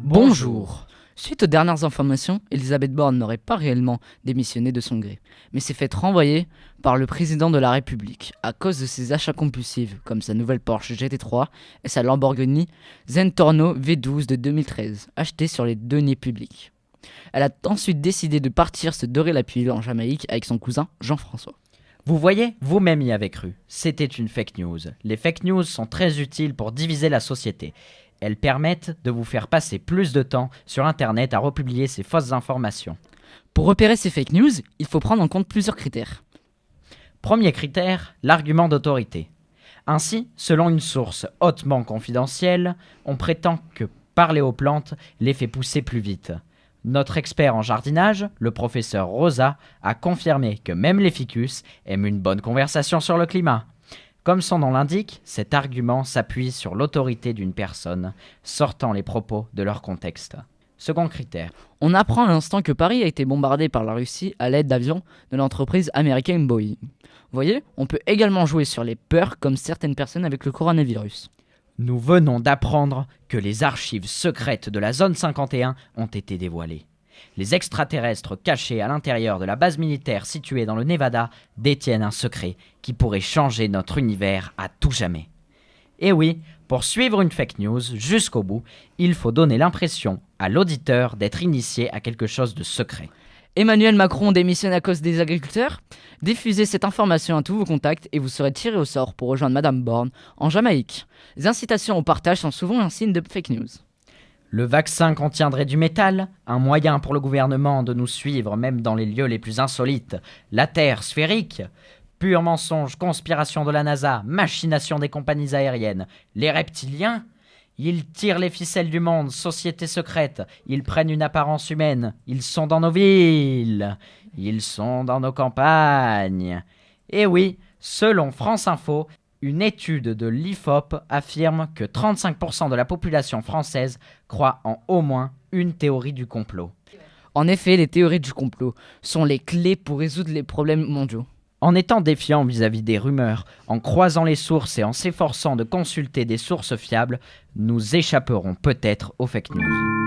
Bonjour. Suite aux dernières informations, Elisabeth Borne n'aurait pas réellement démissionné de son gré, mais s'est fait renvoyer par le président de la République à cause de ses achats compulsifs, comme sa nouvelle Porsche GT3 et sa Lamborghini Zentorno V12 de 2013, achetée sur les deniers publics. Elle a ensuite décidé de partir se dorer la pilule en Jamaïque avec son cousin Jean-François. Vous voyez, vous-même y avez cru. C'était une fake news. Les fake news sont très utiles pour diviser la société. Elles permettent de vous faire passer plus de temps sur Internet à republier ces fausses informations. Pour repérer ces fake news, il faut prendre en compte plusieurs critères. Premier critère, l'argument d'autorité. Ainsi, selon une source hautement confidentielle, on prétend que parler aux plantes les fait pousser plus vite. Notre expert en jardinage, le professeur Rosa, a confirmé que même les ficus aiment une bonne conversation sur le climat. Comme son nom l'indique, cet argument s'appuie sur l'autorité d'une personne, sortant les propos de leur contexte. Second critère. On apprend à l'instant que Paris a été bombardé par la Russie à l'aide d'avions de l'entreprise américaine Boeing. Vous voyez, on peut également jouer sur les peurs comme certaines personnes avec le coronavirus. Nous venons d'apprendre que les archives secrètes de la zone 51 ont été dévoilées. Les extraterrestres cachés à l'intérieur de la base militaire située dans le Nevada détiennent un secret qui pourrait changer notre univers à tout jamais. Et oui, pour suivre une fake news jusqu'au bout, il faut donner l'impression à l'auditeur d'être initié à quelque chose de secret. Emmanuel Macron démissionne à cause des agriculteurs. Diffusez cette information à tous vos contacts et vous serez tiré au sort pour rejoindre Madame Borne en Jamaïque. Les incitations au partage sont souvent un signe de fake news. Le vaccin contiendrait du métal, un moyen pour le gouvernement de nous suivre même dans les lieux les plus insolites. La Terre sphérique, pur mensonge, conspiration de la NASA, machination des compagnies aériennes. Les reptiliens, ils tirent les ficelles du monde, société secrète, ils prennent une apparence humaine, ils sont dans nos villes, ils sont dans nos campagnes. Et oui, selon France Info, une étude de l'IFOP affirme que 35% de la population française croit en au moins une théorie du complot. En effet, les théories du complot sont les clés pour résoudre les problèmes mondiaux. En étant défiant vis-à-vis des rumeurs, en croisant les sources et en s'efforçant de consulter des sources fiables, nous échapperons peut-être aux fake news.